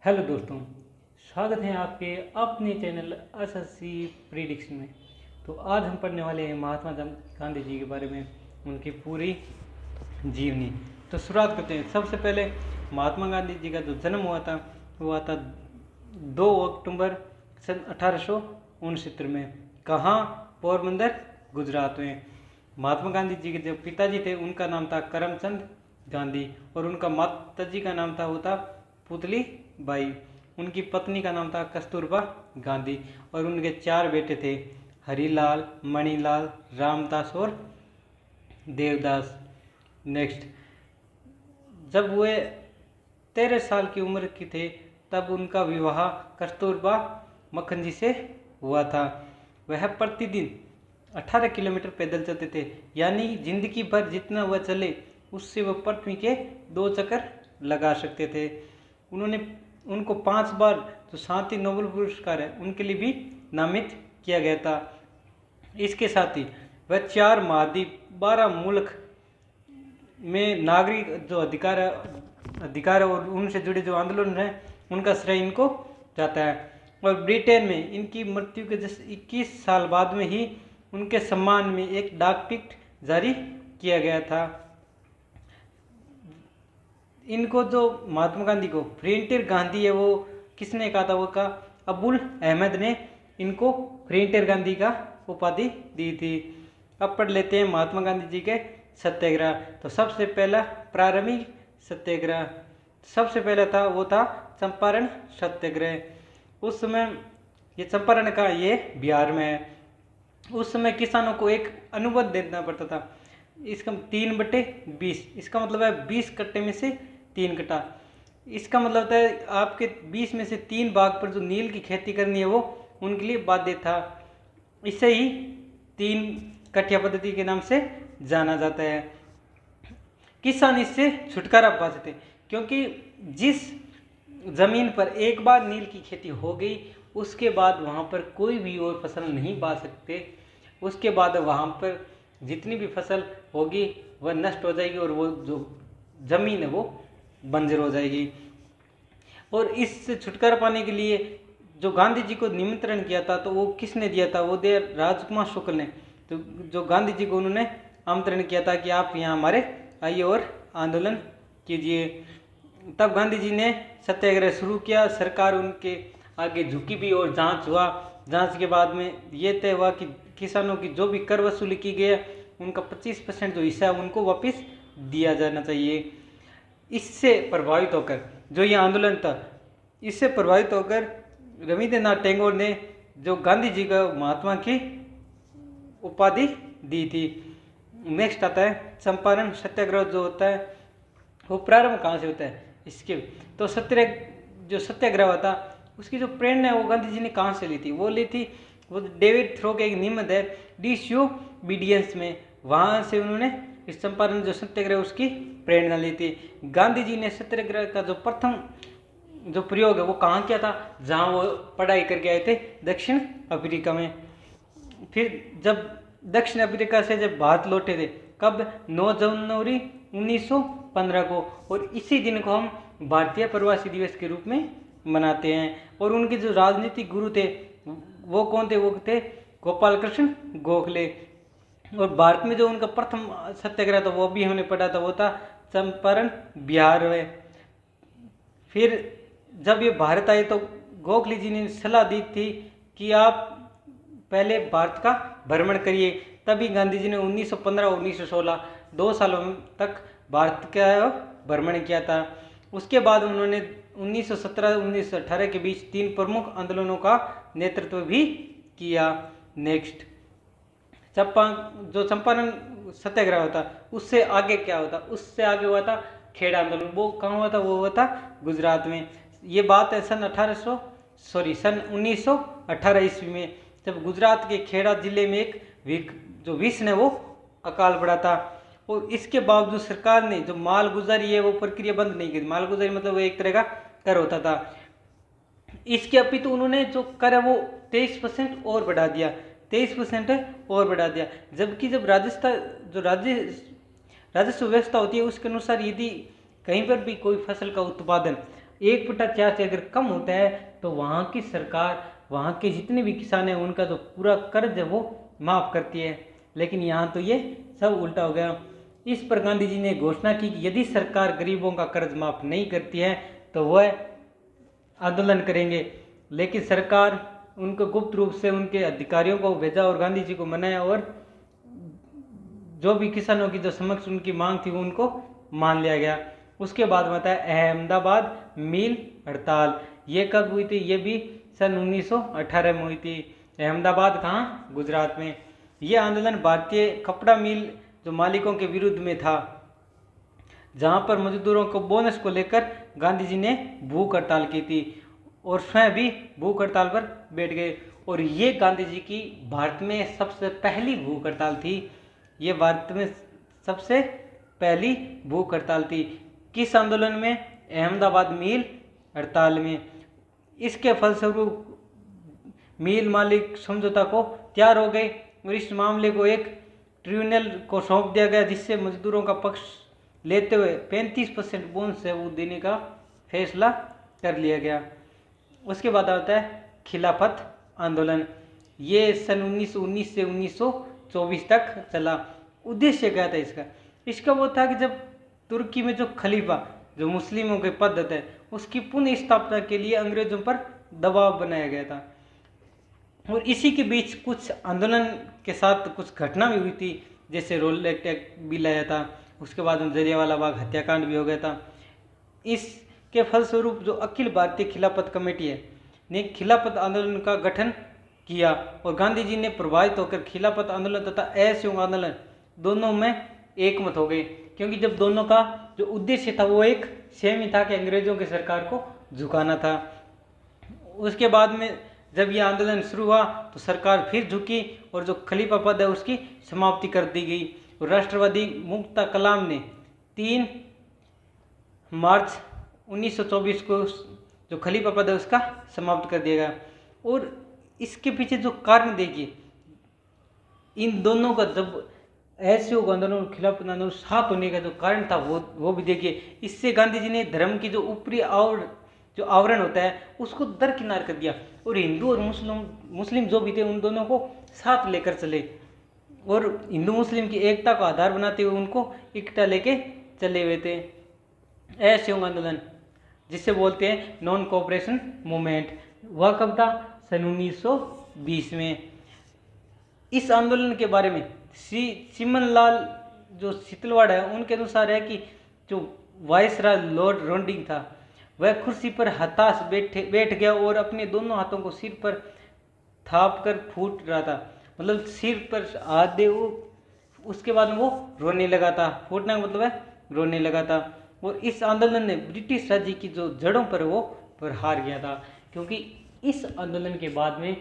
Hello दोस्तों, स्वागत है आपके अपने चैनल एसएससी प्रीडिक्शन में। तो आज हम पढ़ने वाले हैं महात्मा गांधी जी के बारे में, उनकी पूरी जीवनी। तो शुरुआत करते हैं। सबसे पहले महात्मा गांधी जी का जो जन्म हुआ था वो हुआ था 2 अक्टूबर सन 1869 में। कहाँ? पोरबंदर, गुजरात में। महात्मा गांधी जी के जो पिताजी थे उनका नाम था करमचंद गांधी और उनका माताजी का नाम था वो था पुतली बाई। उनकी पत्नी का नाम था कस्तूरबा गांधी और उनके 4 बेटे थे, हरिलाल, मणिलाल, रामदास और देवदास। नेक्स्ट, जब वे 13 साल की उम्र के थे तब उनका विवाह कस्तूरबा मक्खन जी से हुआ था। वह प्रतिदिन 18 किलोमीटर पैदल चलते थे, यानी जिंदगी भर जितना वह चले उससे वह पृथ्वी के 2 चक्कर लगा सकते थे। उनको 5 बार जो शांति नोबेल पुरस्कार है उनके लिए भी नामित किया गया था। इसके साथ ही वह 4 महाद्वीप, 12 मुल्क में नागरिक जो अधिकार और उनसे जुड़े जो आंदोलन है उनका श्रेय इनको जाता है। और ब्रिटेन में इनकी मृत्यु के जस्ट 21 साल बाद में ही उनके सम्मान में एक डाक टिकट जारी किया गया था। इनको जो महात्मा गांधी को फ्री इंडियर गांधी है वो किसने कहा था? वो का अबुल अहमद ने इनको फ्री इंडियर गांधी का उपाधि दी थी। अब पढ़ लेते हैं महात्मा गांधी जी के सत्याग्रह। तो सबसे पहला प्रारंभिक सत्याग्रह सबसे पहला था वो था चंपारण सत्याग्रह। उस समय ये चंपारण का ये बिहार में है। उस समय किसानों को एक अनुबंध देना पड़ता था। इसका 3/20, इसका मतलब है 20 कट्टे में से 3 कट्टा। इसका मतलब होता है आपके 20 में से 3 भाग पर जो नील की खेती करनी है वो उनके लिए बाध्य था। इसे ही 3 कट्टिया पद्धति के नाम से जाना जाता है। किसान इससे छुटकारा पाते थे क्योंकि जिस जमीन पर एक बार नील की खेती हो गई उसके बाद वहाँ पर कोई भी और फसल नहीं बा सकते। उसके बाद वहाँ पर जितनी भी फसल होगी वह नष्ट हो जाएगी और वो जो जमीन है वो बंजर हो जाएगी। और इससे छुटकारा पाने के लिए जो गांधी जी को निमंत्रण किया था तो वो किसने दिया था? वो दिया राजकुमार शुक्ल ने। तो जो गांधी जी को उन्होंने आमंत्रण किया था कि आप यहाँ हमारे आइए और आंदोलन कीजिए। तब गांधी जी ने सत्याग्रह शुरू किया। सरकार उनके आगे झुकी भी और जांच हुआ। जांच के बाद में ये तय हुआ कि किसानों की जो भी कर वसूली की गई है उनका 25% जो हिस्सा है उनको वापस दिया जाना चाहिए। इससे प्रभावित होकर जो ये आंदोलन था, इससे प्रभावित होकर रविंद्रनाथ टैगोर ने जो गांधी जी का महात्मा की उपाधि दी थी। नेक्स्ट आता है चंपारण सत्याग्रह। जो होता है वो प्रारंभ कहाँ से होता है इसके? तो जो सत्याग्रह हुआ था उसकी जो प्रेरणा है वो गांधी जी ने कहाँ से ली थी? वो ली थी वो डेविड थ्रो के एक निबंध है डिसोबीडियंस में। वहाँ से उन्होंने इस चंपारण जो सत्याग्रह उसकी प्रेरणा ली थी। गांधी जी ने सत्याग्रह का जो प्रथम जो प्रयोग है वो कहाँ किया था? जहाँ वो पढ़ाई करके आए थे दक्षिण अफ्रीका में। फिर जब दक्षिण अफ्रीका से जब भारत लौटे थे, कब? 9 जनवरी 1915 को। और इसी दिन को हम भारतीय प्रवासी दिवस के रूप में मनाते हैं। और उनके जो राजनीतिक गुरु थे वो कौन थे? वो थे गोपाल कृष्ण गोखले। और भारत में जो उनका प्रथम सत्याग्रह था वो भी हमने पढ़ा था, वो था चंपारण बिहार में। फिर जब ये भारत आए तो गोखले जी ने सलाह दी थी कि आप पहले भारत का भ्रमण करिए। तभी गांधी जी ने 1915 और 1916 2 सालों तक भारत का भ्रमण किया था। उसके बाद उन्होंने 1917-1918 के बीच 3 प्रमुख आंदोलनों का नेतृत्व भी किया। नेक्स्ट, जो चंपारण सत्याग्रह होता उससे आगे क्या होता? उससे आगे हुआ था खेड़ा आंदोलन। वो कहाँ हुआ था? वो हुआ था गुजरात में। ये बात है सन 1918 ईस्वी में, जब गुजरात के खेड़ा जिले में एक जो विष्ण है वो अकाल पड़ा था। और इसके बावजूद सरकार ने जो मालगुजारी है वो प्रक्रिया बंद नहीं की। मालगुजारी मतलब वो एक तरह का कर होता था। इसके अपितु उन्होंने जो कर है वो 23% और बढ़ा दिया। 23% और बढ़ा दिया। जबकि जब राजस्व व्यवस्था होती है उसके अनुसार यदि कहीं पर भी कोई फसल का उत्पादन 1/4 से अगर कम होता है तो वहाँ की सरकार, वहाँ के जितने भी किसान हैं उनका जो पूरा कर्ज है वो माफ़ करती है। लेकिन यहाँ तो ये सब उल्टा हो गया। इस पर गांधी जी ने घोषणा की कि यदि सरकार गरीबों का कर्ज माफ़ नहीं करती है तो वह आंदोलन करेंगे। लेकिन सरकार उनको गुप्त रूप से उनके अधिकारियों को भेजा और गांधी जी को मनाया, और जो भी किसानों की जो समक्ष उनकी मांग थी वो उनको मान लिया गया। उसके बाद बताया अहमदाबाद मिल हड़ताल। ये कब हुई थी? ये भी सन 1918 में हुई थी। अहमदाबाद कहाँ? गुजरात में। ये आंदोलन भारतीय कपड़ा मिल जो मालिकों के विरुद्ध में था, जहाँ पर मजदूरों को बोनस को लेकर गांधी जी ने भूख हड़ताल की थी और स्वयं भी भूख हड़ताल पर बैठ गए। और ये गांधी जी की भारत में सबसे पहली भूख हड़ताल थी। ये भारत में सबसे पहली भूख हड़ताल थी। किस आंदोलन में? अहमदाबाद मिल हड़ताल में। इसके फलस्वरूप मिल मालिक समझौता को तैयार हो गए और इस मामले को एक ट्रिब्यूनल को सौंप दिया गया, जिससे मजदूरों का पक्ष लेते हुए 35% बोनस है वो देने का फैसला कर लिया गया। उसके बाद आता है खिलाफत आंदोलन। ये सन 1919 से 1924 तक चला। उद्देश्य क्या था इसका? इसका वो था कि जब तुर्की में जो खलीफा, जो मुस्लिमों के पद थे, उसकी पुनः स्थापना के लिए अंग्रेजों पर दबाव बनाया गया था। और इसी के बीच कुछ आंदोलन के साथ कुछ घटना भी हुई थी, जैसे रोल एक्ट भी लाया था, उसके बाद में जलियांवाला बाग हत्याकांड भी हो गया था। इसके फलस्वरूप जो अखिल भारतीय खिलाफत कमेटी है ने खिलाफत आंदोलन का गठन किया और गांधी जी ने प्रभावित होकर खिलाफत आंदोलन तथा असहयोग आंदोलन दोनों में एकमत हो गए, क्योंकि जब दोनों का जो उद्देश्य था वो एक सेम ही था कि अंग्रेजों की सरकार को झुकाना था। उसके बाद में जब यह आंदोलन शुरू हुआ तो सरकार फिर झुकी और जो खलीफा पद है उसकी समाप्ति कर दी गई। और राष्ट्रवादी मुफ्ता कलाम ने 3 मार्च 1924 को जो खलीफा पद है उसका समाप्त कर दिया गया। और इसके पीछे जो कारण देखिए, इन दोनों का जब असहयोग आंदोलन और खिलाफत आंदोलन साथ होने का जो कारण था वो भी देखिए। इससे गांधी जी ने धर्म की जो ऊपरी जो आवरण होता है उसको दरकिनार कर दिया और हिंदू और मुस्लिम जो भी थे उन दोनों को साथ लेकर चले और हिंदू मुस्लिम की एकता को आधार बनाते हुए उनको इकट्ठा लेके चले हुए थे। असहयोग आंदोलन जिसे बोलते हैं नॉन कोऑपरेशन मूवमेंट, वह कब था? सन 1920 में। इस आंदोलन के बारे में सिमनलाल जो सितलवाड़ है उनके अनुसार है कि जो वायसराय लॉर्ड रोडिंग था वह कुर्सी पर हताश बैठ गया और अपने दोनों हाथों को सिर पर थाप कर फूट रहा था। मतलब सिर पर हाथ दे उसके बाद वो रोने लगा था। फूटने का मतलब है रोने लगा था। और इस आंदोलन ने ब्रिटिश राज्य की जो जड़ों पर वो प्रहार किया था, क्योंकि इस आंदोलन के बाद में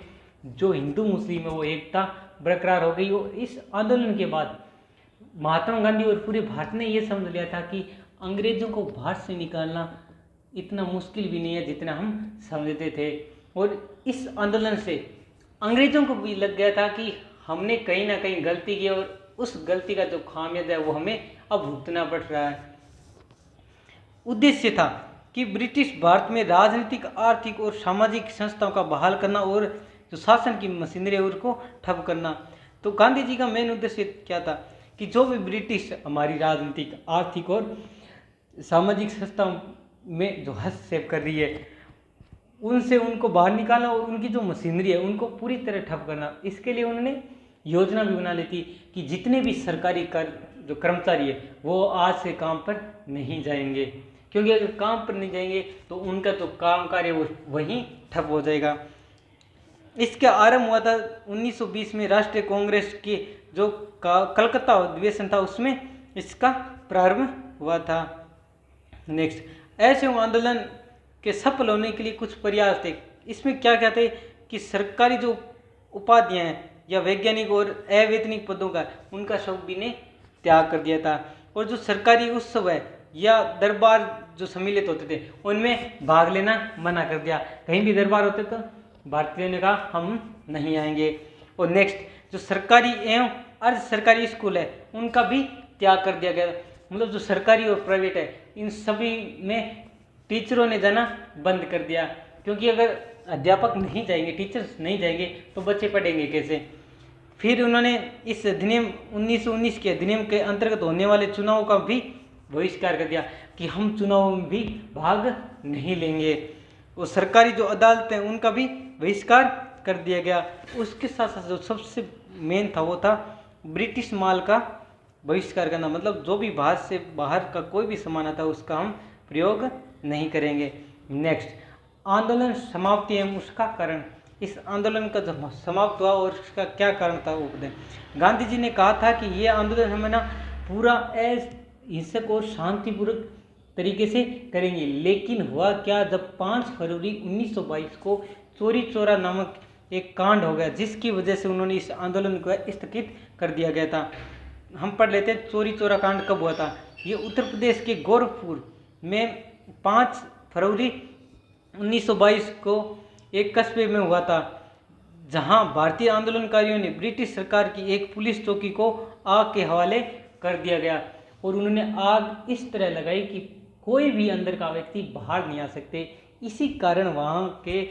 जो हिंदू मुस्लिम है वो एकता बरकरार हो गई। और इस आंदोलन के बाद महात्मा गांधी और पूरे भारत ने ये समझ लिया था कि अंग्रेजों को भारत से निकालना इतना मुश्किल भी नहीं है जितना हम समझते थे। और इस आंदोलन से अंग्रेजों को भी लग गया था कि हमने कहीं ना कहीं गलती की और उस गलती का जो खामियाजा है वो हमें अब भुगतना पड़ रहा है। उद्देश्य था कि ब्रिटिश भारत में राजनीतिक, आर्थिक और सामाजिक संस्थाओं का बहाल करना और जो शासन की मशीनरी है उसको ठप करना। तो गांधी जी का मेन उद्देश्य क्या था कि जो भी ब्रिटिश हमारी राजनीतिक, आर्थिक और सामाजिक संस्थाओं में जो हस्तक्षेप कर रही है उनसे उनको बाहर निकालना और उनकी जो मशीनरी है उनको पूरी तरह ठप करना। इसके लिए उन्होंने योजना भी बना ली थी कि जितने भी सरकारी जो कर्मचारी है वो आज से काम पर नहीं जाएंगे, क्योंकि अगर काम पर नहीं जाएंगे तो उनका जो काम कार्य वो वहीं ठप हो जाएगा। इसका आरंभ हुआ था 1920 में राष्ट्रीय कांग्रेस के जो कलकत्ता अधिवेशन था उसमें इसका प्रारंभ हुआ था। नेक्स्ट, असहयोग आंदोलन के सफल होने के लिए कुछ प्रयास थे। इसमें क्या क्या थे कि सरकारी जो उपाधियां हैं या वैज्ञानिक और अवैतनिक पदों का उनका सब भी ने त्याग कर दिया था। और जो सरकारी उत्सव है या दरबार जो सम्मिलित होते थे उनमें भाग लेना मना कर दिया। कहीं भी दरबार होते तो भारतीयों ने कहा हम नहीं आएंगे। और नेक्स्ट, जो सरकारी एवं अर्ध सरकारी स्कूल है उनका भी त्याग कर दिया गया। मतलब जो सरकारी और प्राइवेट है इन सभी में टीचरों ने जाना बंद कर दिया, क्योंकि अगर अध्यापक नहीं जाएंगे, टीचर्स नहीं जाएंगे तो बच्चे पढ़ेंगे कैसे। फिर उन्होंने इस अधिनियम 1919 के अधिनियम के अंतर्गत होने वाले चुनाव का भी बहिष्कार कर दिया कि हम चुनाव में भी भाग नहीं लेंगे। और सरकारी जो अदालत हैं उनका भी बहिष्कार कर दिया गया। उसके साथ साथ जो सबसे मेन था वो था ब्रिटिश माल का बहिष्कार करना, मतलब जो भी भारत से बाहर का कोई भी सामान आता है उसका हम प्रयोग नहीं करेंगे। नेक्स्ट, आंदोलन समाप्ति एवं उसका कारण। इस आंदोलन का जब समाप्त हुआ और उसका क्या कारण था वो बताएं। गांधी जी ने कहा था कि ये आंदोलन हमें ना पूरा अहिंसक और शांतिपूर्वक तरीके से करेंगे, लेकिन हुआ क्या, जब 5 फरवरी 1922 को चोरी चौरा नामक एक कांड हो गया, जिसकी वजह से उन्होंने इस आंदोलन को स्थगित कर दिया गया था। हम पढ़ लेते हैं चोरी चौरा कांड कब हुआ था। ये उत्तर प्रदेश के गोरखपुर में 5 फरवरी 1922 को एक कस्बे में हुआ था, जहां भारतीय आंदोलनकारियों ने ब्रिटिश सरकार की एक पुलिस चौकी को आग के हवाले कर दिया गया और उन्होंने आग इस तरह लगाई कि कोई भी अंदर का व्यक्ति बाहर नहीं आ सकते। इसी कारण वहां के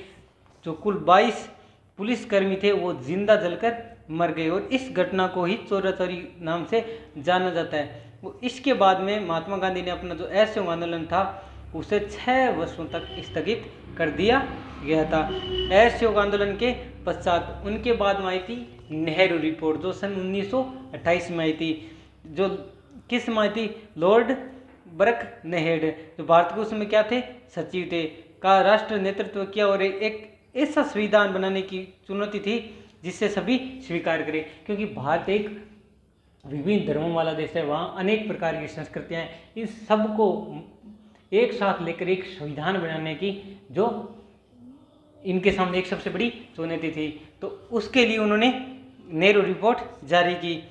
जो कुल 22 पुलिसकर्मी थे वो जिंदा जलकर मर गए और इस घटना को ही चौरा चोरी नाम से जाना जाता है। वो इसके बाद में महात्मा गांधी ने अपना जो असहयोग आंदोलन था उसे 6 वर्षों तक स्थगित कर दिया गया था। असहयोग आंदोलन के पश्चात उनके बाद में आई थी नेहरू रिपोर्ट, जो सन 1928 में आई थी, जो किस में आई थी, लॉर्ड बरकनहेड, जो भारत के उसमें क्या थे, सचिव थे, का राष्ट्र नेतृत्व किया और एक ऐसा संविधान बनाने की चुनौती थी जिससे सभी स्वीकार करें, क्योंकि भारत एक विभिन्न धर्मों वाला देश है, वहाँ अनेक प्रकार की संस्कृतियाँ हैं, इन सबको एक साथ लेकर एक संविधान बनाने की जो इनके सामने एक सबसे बड़ी चुनौती थी। तो उसके लिए उन्होंने नेहरू रिपोर्ट जारी की।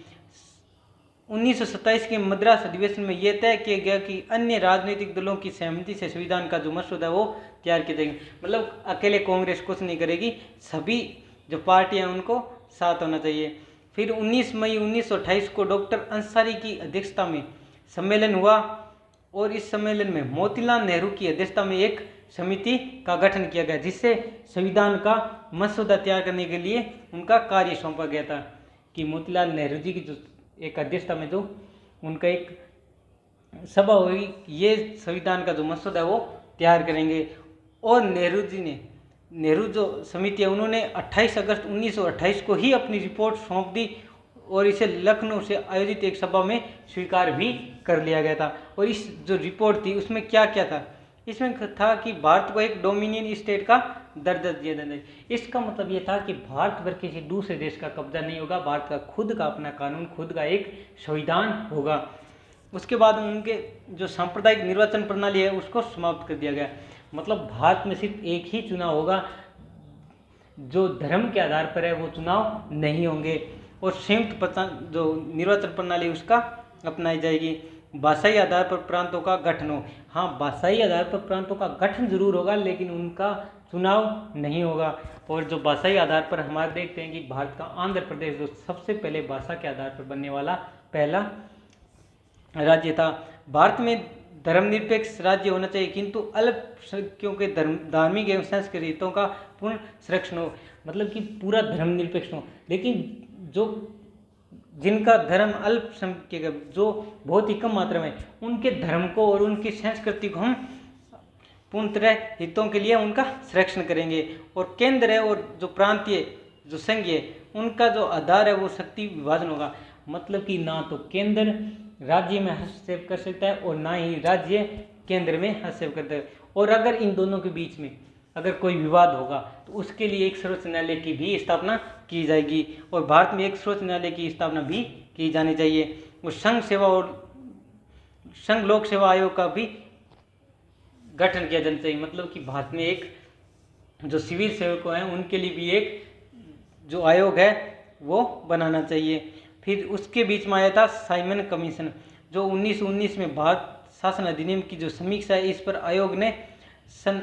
1927 के मद्रास अधिवेशन में यह तय किया गया कि अन्य राजनीतिक दलों की सहमति से संविधान का जो मसौदा है वो तैयार किया जाएगा, मतलब अकेले कांग्रेस कुछ नहीं करेगी, सभी जो पार्टियां उनको साथ होना चाहिए। फिर 19 मई 1928 को डॉक्टर अंसारी की अध्यक्षता में सम्मेलन हुआ और इस सम्मेलन में मोतीलाल नेहरू की अध्यक्षता में एक समिति का गठन किया गया, जिससे संविधान का मसौदा तैयार करने के लिए उनका कार्य सौंपा गया था कि मोतीलाल नेहरू जी की जो एक अध्यक्षता में जो उनका एक सभा हुई, ये संविधान का जो मसौदा है वो तैयार करेंगे। और नेहरू जो समिति है उन्होंने 28 अगस्त 1928 को ही अपनी रिपोर्ट सौंप दी और इसे लखनऊ से आयोजित एक सभा में स्वीकार भी कर लिया गया था। और इस जो रिपोर्ट थी उसमें क्या क्या था, इसमें था कि भारत को एक डोमिनियन स्टेट का दर्जा दिया जाना है। इसका मतलब ये था कि भारत पर किसी दूसरे देश का कब्जा नहीं होगा, भारत का खुद का अपना कानून, खुद का एक संविधान होगा। उसके बाद उनके जो सांप्रदायिक निर्वाचन प्रणाली है उसको समाप्त कर दिया गया, मतलब भारत में सिर्फ एक ही चुनाव होगा, जो धर्म के आधार पर है वो चुनाव नहीं होंगे। और संयुक्त जो निर्वाचन प्रणाली उसका अपनाई जाएगी। भाषाई आधार पर प्रांतों का गठन हो, हाँ भाषाई आधार पर प्रांतों का गठन जरूर होगा लेकिन उनका चुनाव नहीं होगा। और जो भाषाई आधार पर हमारे देखते हैं कि भारत का आंध्र प्रदेश जो सबसे पहले भाषा के आधार पर बनने वाला पहला राज्य था। भारत में धर्मनिरपेक्ष राज्य होना चाहिए किंतु अल्पसंख्यकों के धार्मिक एवं सांस्कृतिक हितों का पूर्ण संरक्षण हो, मतलब कि पूरा धर्मनिरपेक्ष हो, लेकिन जो जिनका धर्म अल्पसंख्यक जो बहुत ही कम मात्रा में, उनके धर्म को और उनकी संस्कृति को हम पूर्णतः हितों के लिए उनका संरक्षण करेंगे। और केंद्र है और जो प्रांतीय जो संघीय उनका जो आधार है वो शक्ति विभाजन होगा, मतलब कि ना तो केंद्र राज्य में हस्तक्षेप कर सकता है और ना ही राज्य केंद्र में हस्तक्षेप करता है। और अगर इन दोनों के बीच में अगर कोई विवाद होगा तो उसके लिए एक सर्वोच्च न्यायालय की भी स्थापना की जाएगी और भारत में एक सर्वोच्च न्यायालय की स्थापना भी की जानी चाहिए। और संघ सेवा और संघ लोक सेवा आयोग का भी गठन किया जाना चाहिए, मतलब कि भारत में एक जो सिविल सेवक हैं उनके लिए भी एक जो आयोग है वो बनाना चाहिए। फिर उसके बीच में आया था साइमन कमीशन, जो 1919 में भारत शासन अधिनियम की जो समीक्षा है इस पर आयोग ने सन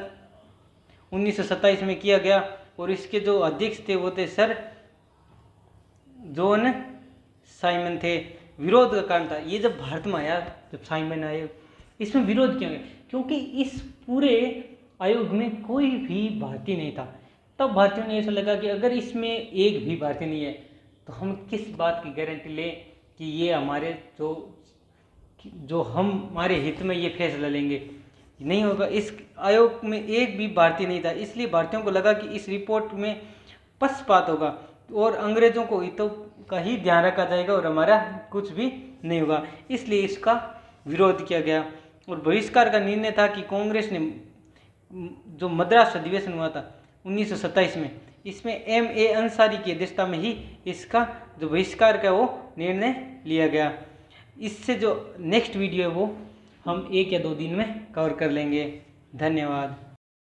1927 में किया गया और इसके जो अध्यक्ष थे वो थे सर जॉन साइमन थे। विरोध का कारण था, ये जब भारत में आया, जब साइमन आए, इसमें विरोध क्यों है, क्योंकि इस पूरे आयोग में कोई भी भारतीय नहीं था। तब भारतीयों ने ऐसा लगा कि अगर इसमें एक भी भारतीय नहीं है तो हम किस बात की गारंटी लें कि ये हमारे जो हम हमारे हित में ये फैसला लेंगे, नहीं होगा। इस आयोग में एक भी भारतीय नहीं था, इसलिए भारतीयों को लगा कि इस रिपोर्ट में पक्षपात होगा और अंग्रेजों को हितों का ही ध्यान रखा जाएगा और हमारा कुछ भी नहीं होगा, इसलिए इसका विरोध किया गया। और बहिष्कार का निर्णय था कि कांग्रेस ने जो मद्रास अधिवेशन हुआ था 1927 में, इसमें M.A. अंसारी की अध्यक्षता में ही इसका जो बहिष्कार का वो निर्णय लिया गया। इससे जो नेक्स्ट वीडियो है वो हम 1 या 2 दिन में कवर कर लेंगे। धन्यवाद।